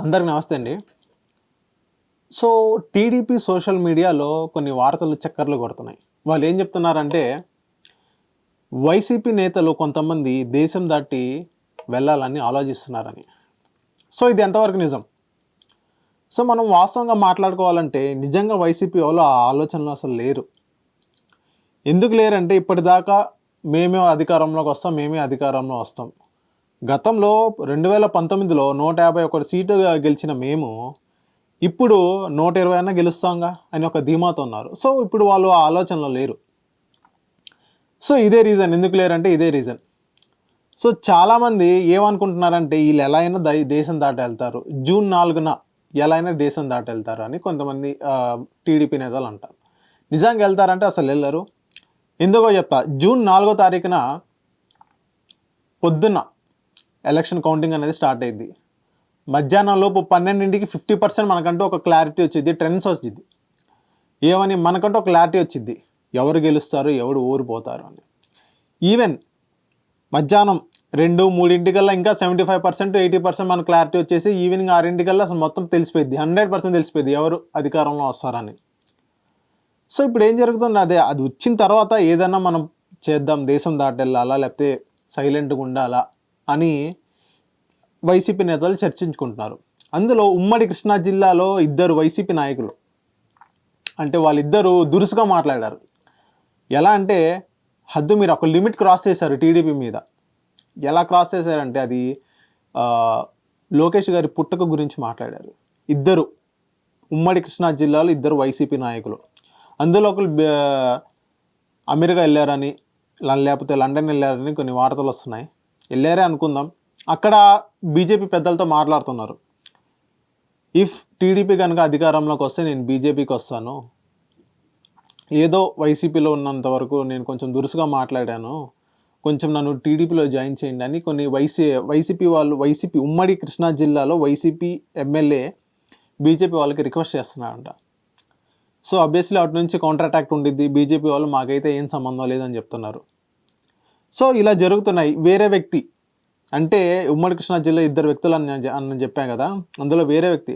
అందరికి నమస్తే అండి. సో టీడీపీ సోషల్ మీడియాలో కొన్ని వార్తలు చక్కర్లు కొడుతున్నాయి. వాళ్ళు ఏం చెప్తున్నారంటే వైసీపీ నేతలు కొంతమంది దేశం దాటి వెళ్ళాలని ఆలోచిస్తున్నారని. సో ఇది ఎంతవరకు నిజం? సో మనం వాస్తవంగా మాట్లాడుకోవాలంటే నిజంగా వైసీపీ వాళ్ళు ఆ ఆలోచనలు అసలు లేరు. ఎందుకు లేరంటే ఇప్పటిదాకా మేమే అధికారంలోకి వస్తాం, మేమే అధికారంలో వస్తాం. గతంలో 2019లో 151 సీటు గెలిచిన మేము ఇప్పుడు 120 అన్నా గెలుస్తాంగా అని ఒక ధీమాతో ఉన్నారు. సో ఇప్పుడు వాళ్ళు ఆ ఆలోచనలో లేరు. సో ఇదే రీజన్, ఎందుకు లేరంటే ఇదే రీజన్. సో చాలామంది ఏమనుకుంటున్నారంటే వీళ్ళు ఎలా అయినా దేశం దాటి వెళ్తారు, జూన్ 4న ఎలా అయినా దేశం దాటి వెళ్తారు అని కొంతమంది టీడీపీ నేతలు అంటారు. నిజంగా వెళ్తారంటే అసలు వెళ్ళరు. ఎందుకో చెప్తా. జూన్ 4వ తారీఖున పొద్దున్న ఎలక్షన్ కౌంటింగ్ అనేది స్టార్ట్ అయ్యింది. మధ్యాహ్నం లోపు 12ంటికి 50% మనకంటూ ఒక క్లారిటీ వచ్చింది, ట్రెండ్స్ వచ్చింది. ఏమని మనకంటూ ఒక క్లారిటీ వచ్చింది, ఎవరు గెలుస్తారు, ఎవరు ఓడిపోతారు అని. ఈవెన్ మధ్యాహ్నం 2-3 ఇంకా 75% 80% మన క్లారిటీ వచ్చేసి ఈవినింగ్ 6 అసలు మొత్తం తెలిసిపోయింది, 100% తెలిసిపోయింది ఎవరు అధికారంలో వస్తారని. సో ఇప్పుడు ఏం జరుగుతుంది, అది వచ్చిన తర్వాత ఏదైనా మనం చేద్దాం, దేశం దాటి వెళ్ళాలా లేకపోతే సైలెంట్గా ఉండాలా అని వైసీపీ నేతలు చర్చించుకుంటున్నారు. అందులో ఉమ్మడి కృష్ణా జిల్లాలో ఇద్దరు వైసీపీ నాయకులు అంటే వాళ్ళిద్దరూ దురుసుగా మాట్లాడారు. ఎలా అంటే హద్దు మీరు ఒక లిమిట్ క్రాస్ చేశారు టీడీపీ మీద. ఎలా క్రాస్ చేశారంటే అది లోకేష్ గారి పుట్టుక గురించి మాట్లాడారు. ఇద్దరు ఉమ్మడి కృష్ణా జిల్లాలో ఇద్దరు వైసీపీ నాయకులు. అందులో ఒకరు అమెరికా వెళ్ళారని లేకపోతే లండన్ వెళ్ళారని కొన్ని వార్తలు వస్తున్నాయి. వెళ్ళారే అనుకుందాం. అక్కడ బీజేపీ పెద్దలతో మాట్లాడుతున్నారు. ఇఫ్ టీడీపీ కనుక అధికారంలోకి వస్తే నేను బీజేపీకి వస్తాను, ఏదో వైసీపీలో ఉన్నంత వరకు నేను కొంచెం దురుసుగా మాట్లాడాను, కొంచెం నన్ను టీడీపీలో జాయిన్ చేయండి అని కొన్ని వైసీపీ ఉమ్మడి కృష్ణా జిల్లాలో వైసీపీ ఎమ్మెల్యే బీజేపీ వాళ్ళకి రిక్వెస్ట్ చేస్తున్నారంట. సో ఆబ్వియస్లీ అటు నుంచి కౌంటర్ అటాక్ ఉండిద్ది. బీజేపీ వాళ్ళు మాకైతే ఏం సంబంధం లేదని చెప్తున్నారు. సో ఇలా జరుగుతున్నాయి. వేరే వ్యక్తి అంటే ఉమ్మడి కృష్ణా జిల్లా ఇద్దరు వ్యక్తులు అని చెప్పాను కదా, అందులో వేరే వ్యక్తి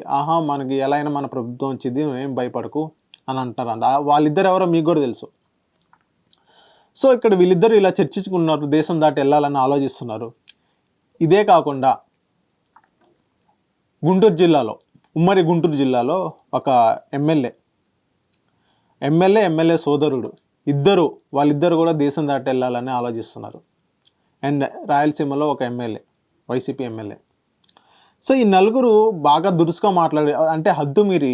మనకి ఎలా అయినా మన ప్రభుత్వం వచ్చింది, ఏం భయపడకు అని అంటారు. వాళ్ళిద్దరు ఎవరో మీకు కూడా తెలుసు. సో ఇక్కడ వీళ్ళిద్దరు ఇలా చర్చించుకున్నారు, దేశం దాటి వెళ్ళాలని ఆలోచిస్తున్నారు. ఇదే కాకుండా ఉమ్మడి గుంటూరు జిల్లాలో ఒక ఎమ్మెల్యే సోదరుడు వాళ్ళిద్దరు కూడా దేశం దాటి వెళ్ళాలని ఆలోచిస్తున్నారు. అండ్ రాయలసీమలో ఒక వైసీపీ ఎమ్మెల్యే. సో ఈ నలుగురు బాగా దురుసుగా మాట్లాడారు. అంటే హద్దు మీరు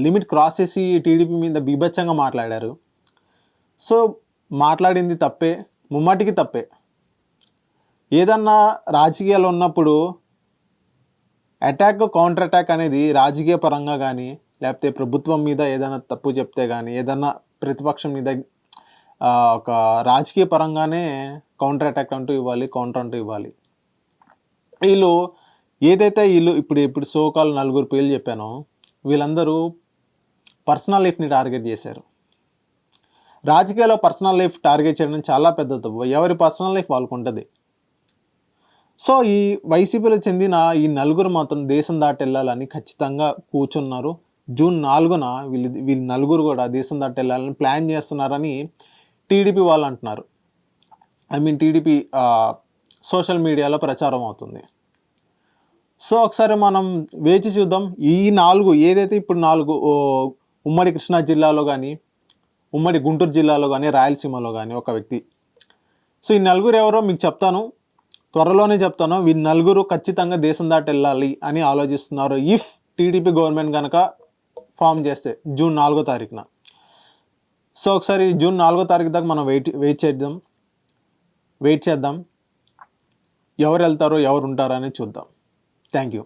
లిమిట్ క్రాస్ చేసి టీడీపీ మీద బీభత్సంగా మాట్లాడారు. సో మాట్లాడింది తప్పే, ముమ్మాటికి తప్పే. ఏదన్నా రాజకీయాలు ఉన్నప్పుడు కౌంటర్ అటాక్ అనేది రాజకీయ పరంగా కానీ లేకపోతే ప్రభుత్వం మీద ఏదైనా తప్పు చెప్తే కానీ ఏదన్నా ప్రతిపక్షం మీద ఒక రాజకీయ పరంగానే కౌంటర్ అటాక్ అంటూ ఇవ్వాలి, కౌంటర్ అంటూ ఇవ్వాలి. వీళ్ళు ఇప్పుడు సోకాల్ నలుగురు పేర్లు చెప్పానో వీళ్ళందరూ పర్సనల్ లైఫ్ని టార్గెట్ చేశారు. రాజకీయాల్లో పర్సనల్ లైఫ్ టార్గెట్ చేయడం చాలా పెద్ద తప్పు. ఎవరి పర్సనల్ లైఫ్ వాళ్ళకు ఉంటుంది. సో ఈ వైసీపీలో చెందిన ఈ నలుగురు మాత్రం దేశం దాటి వెళ్ళాలని ఖచ్చితంగా కూర్చున్నారు. జూన్ 4న వీళ్ళు నలుగురు కూడా దేశం దాటి వెళ్ళాలని ప్లాన్ చేస్తున్నారని టీడీపీ వాళ్ళు అంటున్నారు. టీడీపీ సోషల్ మీడియాలో ప్రచారం అవుతుంది. సో ఒకసారి మనం వేచి చూద్దాం. ఈ ఏదైతే ఇప్పుడు 4 ఉమ్మడి కృష్ణా జిల్లాలో కానీ ఉమ్మడి గుంటూరు జిల్లాలో కానీ రాయలసీమలో కానీ ఒక వ్యక్తి. సో ఈ నలుగురు ఎవరో మీకు చెప్తాను, త్వరలోనే చెప్తాను. వీళ్ళు నలుగురు ఖచ్చితంగా దేశం దాటి వెళ్ళాలి అని ఆలోచిస్తున్నారు ఇఫ్ టీడీపీ గవర్నమెంట్ కనుక ఫామ్ చేస్తే జూన్ 4వ తారీఖున. సో ఒకసారి జూన్ 4వ తారీఖు దాకా మనం వెయిట్ చేద్దాం. ఎవరు వెళ్తారో ఎవరు ఉంటారో అని చూద్దాం. Thank you.